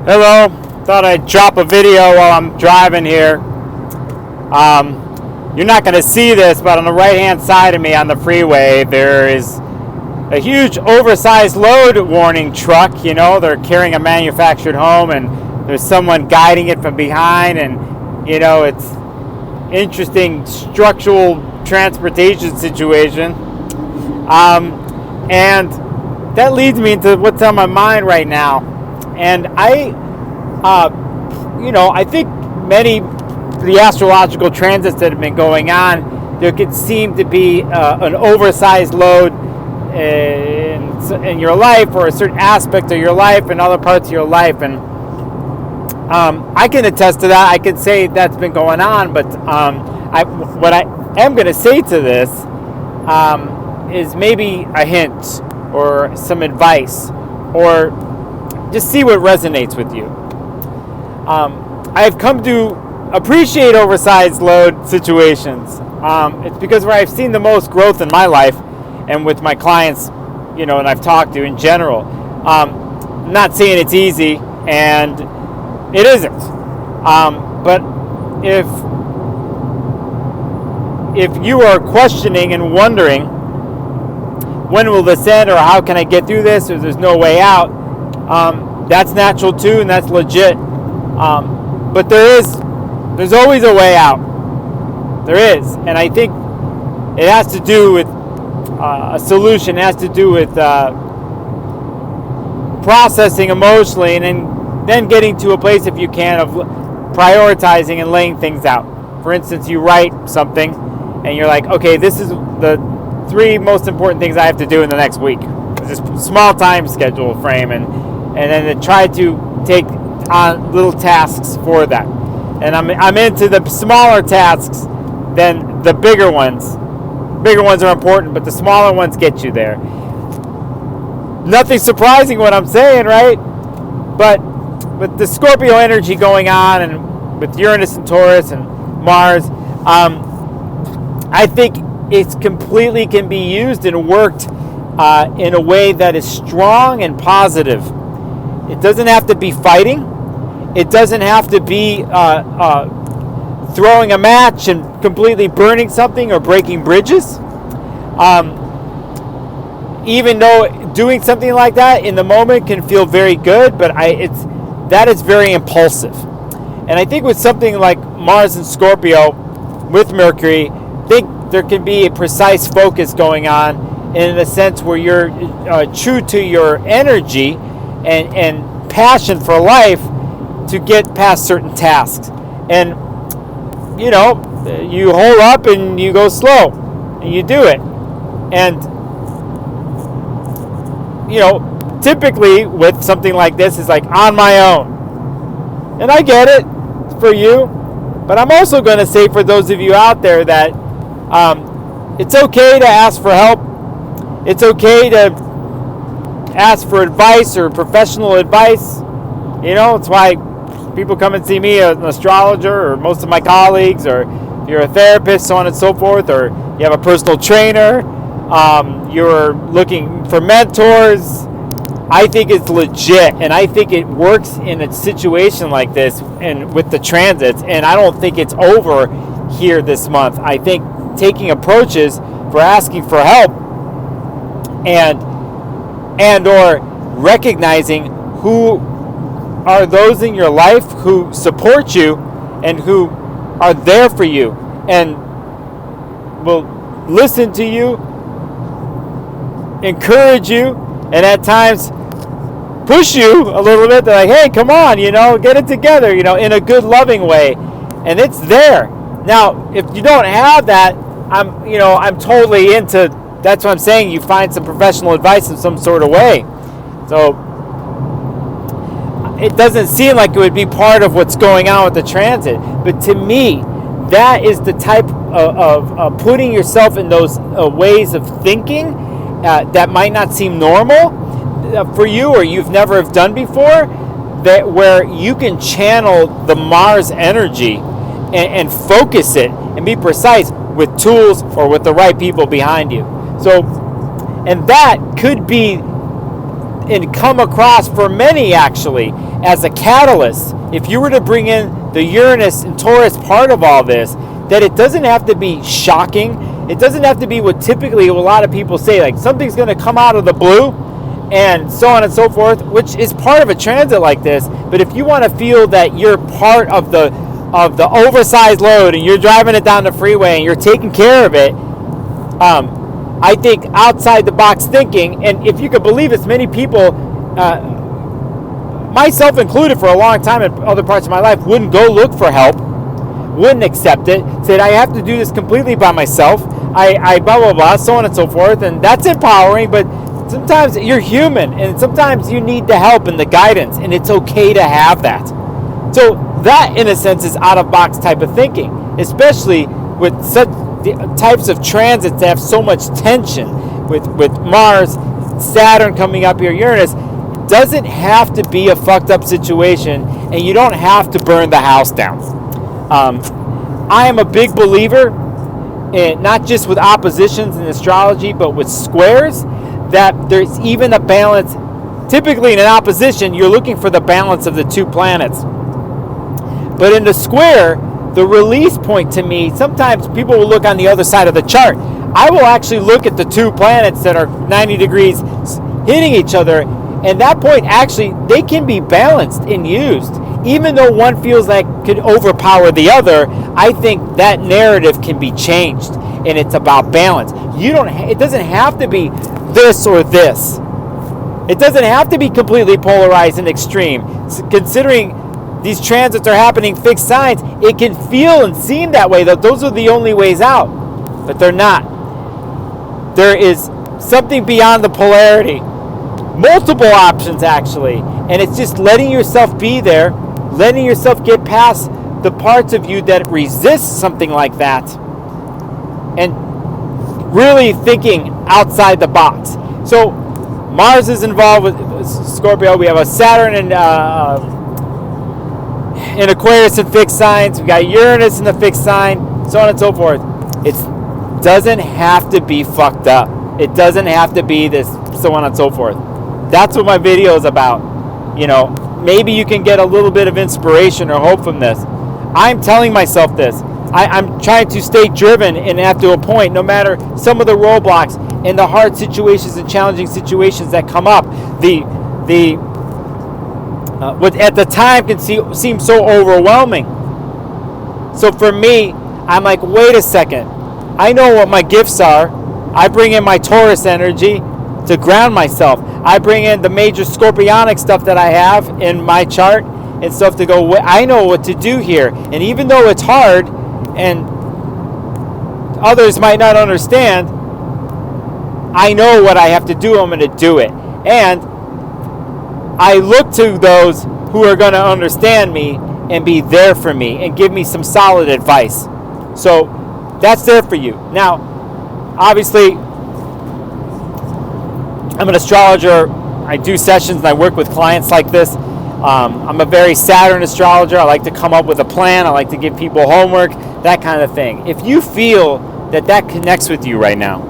Hello, thought I'd drop a video while I'm driving here. You're not going to see this, but on the right hand side of me on the freeway there is a huge oversized load warning truck. You know, they're carrying a manufactured home and there's someone guiding it from behind, and you know, it's interesting structural transportation situation. And that leads me into what's on my mind right now. And I think many the astrological transits that have been going on, there could seem to be an oversized load in your life, or a certain aspect of your life and other parts of your life. And I can attest to that. I can say that's been going on. But what I am going to say to this is maybe a hint or some advice, or just see what resonates with you. I've come to appreciate oversized load situations. It's because where I've seen the most growth in my life and with my clients, you know, and I've talked to in general. I'm not saying it's easy, and it isn't. But if you are questioning and wondering, when will this end, or how can I get through this, or there's no way out, that's natural too, and that's legit. But there's always a way out. There is, and I think it has to do with a solution. It has to do with processing emotionally, and then getting to a place, if you can, of prioritizing and laying things out. For instance, you write something, and you're like, okay, this is the 3 most important things I have to do in the next week. It's just small time schedule frame, and then to try to take on little tasks for that. And I'm into the smaller tasks than the bigger ones. Bigger ones are important, but the smaller ones get you there. Nothing surprising what I'm saying, right? But with the Scorpio energy going on, and with Uranus and Taurus and Mars, I think it's completely can be used and worked in a way that is strong and positive. It doesn't have to be fighting. It doesn't have to be throwing a match and completely burning something or breaking bridges. Even though doing something like that in the moment can feel very good, but that is very impulsive. And I think with something like Mars and Scorpio with Mercury, I think there can be a precise focus going on, in a sense where you're true to your energy and passion for life to get past certain tasks. And you know, you hold up and you go slow and you do it. And you know, typically with something like this, is like on my own. And I get it for you, but I'm also going to say for those of you out there that it's okay to ask for help. It's okay to ask for advice or professional advice. You know, it's why people come and see me, an astrologer, or most of my colleagues, or you're a therapist, so on and so forth, or you have a personal trainer, you're looking for mentors. I think it's legit, and I think it works in a situation like this and with the transits, and I don't think it's over here this month. I think taking approaches for asking for help and or recognizing who are those in your life who support you and who are there for you and will listen to you, encourage you, and at times push you a little bit. They're like, hey, come on, you know, get it together, you know, in a good, loving way. And it's there. Now, if you don't have that, I'm totally into, that's what I'm saying, you find some professional advice in some sort of way. So it doesn't seem like it would be part of what's going on with the transit. But to me, that is the type of putting yourself in those ways of thinking that might not seem normal for you, or you've never have done before, that where you can channel the Mars energy and focus it and be precise with tools or with the right people behind you. So, and that could be and come across for many actually as a catalyst, if you were to bring in the Uranus and Taurus part of all this, that it doesn't have to be shocking. It doesn't have to be what typically a lot of people say, like something's going to come out of the blue and so on and so forth, which is part of a transit like this. But if you want to feel that you're part of the oversized load and you're driving it down the freeway and you're taking care of it, I think outside the box thinking, and if you could believe it, many people, myself included for a long time in other parts of my life, wouldn't go look for help, wouldn't accept it, said I have to do this completely by myself, I blah blah blah, so on and so forth. And that's empowering, but sometimes you're human and sometimes you need the help and the guidance, and it's okay to have that. So that in a sense is out of box type of thinking, especially with such types of transits that have so much tension with Mars, Saturn coming up here, Uranus. It doesn't have to be a fucked up situation, and you don't have to burn the house down. I am a big believer in, not just with oppositions in astrology, but with squares, that there's even a balance. Typically in an opposition, you're looking for the balance of the two planets. But in the square, the release point to me, sometimes people will look on the other side of the chart. I will actually look at the two planets that are 90 degrees hitting each other, and that point actually, they can be balanced and used. Even though one feels like could overpower the other, I think that narrative can be changed, and it's about balance. It doesn't have to be this or this. It doesn't have to be completely polarized and extreme. Considering these transits are happening fixed signs, it can feel and seem that way, that those are the only ways out, but they're not. There is something beyond the polarity, multiple options actually, and it's just letting yourself be there, letting yourself get past the parts of you that resist something like that, and really thinking outside the box. So Mars is involved with Scorpio. We have a Saturn and in Aquarius in fixed signs. We got Uranus in the fixed sign, so on and so forth. It doesn't have to be fucked up. It doesn't have to be this, so on and so forth. That's what my video is about. Maybe you can get a little bit of inspiration or hope from this. I'm telling myself this. I'm trying to stay driven, and at to a point, no matter some of the roadblocks and the hard situations and challenging situations that come up, what at the time can seem so overwhelming. So for me, I'm like, wait a second. I know what my gifts are. I bring in my Taurus energy to ground myself. I bring in the major scorpionic stuff that I have in my chart and stuff to go, I know what to do here. And even though it's hard and others might not understand, I know what I have to do. I'm going to do it. And I look to those who are going to understand me and be there for me and give me some solid advice. So that's there for you. Now, obviously, I'm an astrologer. I do sessions and I work with clients like this. I'm a very Saturn astrologer. I like to come up with a plan. I like to give people homework, that kind of thing. If you feel that connects with you right now,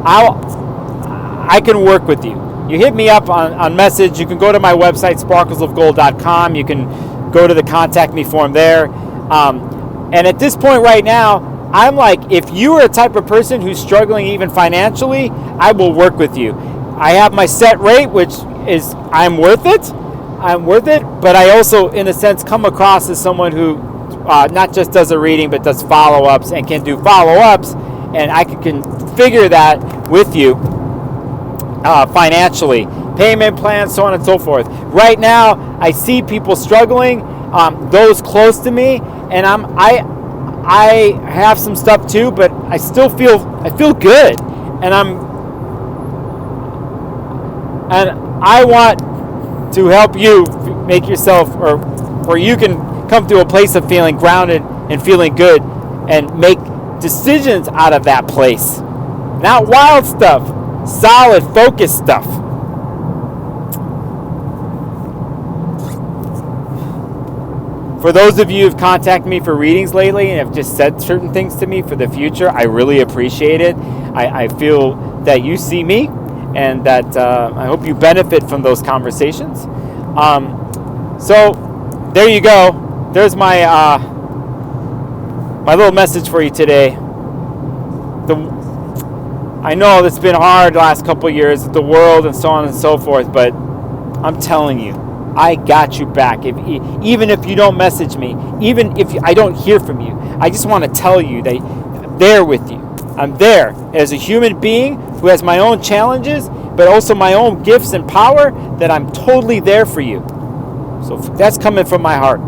I can work with you. You hit me up on message. You can go to my website, sparklesofgold.com. You can go to the contact me form there. And at this point right now, I'm like, if you are a type of person who's struggling even financially, I will work with you. I have my set rate, which is I'm worth it, but I also, in a sense, come across as someone who not just does a reading, but does follow-ups and can do follow-ups, and I can configure that with you financially. Payment plans, so on and so forth. Right now, I see people struggling, those close to me, and I have some stuff too, but I still feel good, and I want to help you make yourself, or you can come to a place of feeling grounded and feeling good, and make decisions out of that place, not wild stuff, solid, focused stuff. For those of you who've contacted me for readings lately and have just said certain things to me for the future, I really appreciate it. I feel that you see me, and that I hope you benefit from those conversations. So there you go. There's my my little message for you today. I know it's been hard the last couple of years, the world and so on and so forth, but I'm telling you, I got you back. Even if you don't message me, even if I don't hear from you, I just want to tell you that I'm there with you. I'm there as a human being who has my own challenges, but also my own gifts and power, that I'm totally there for you. So that's coming from my heart.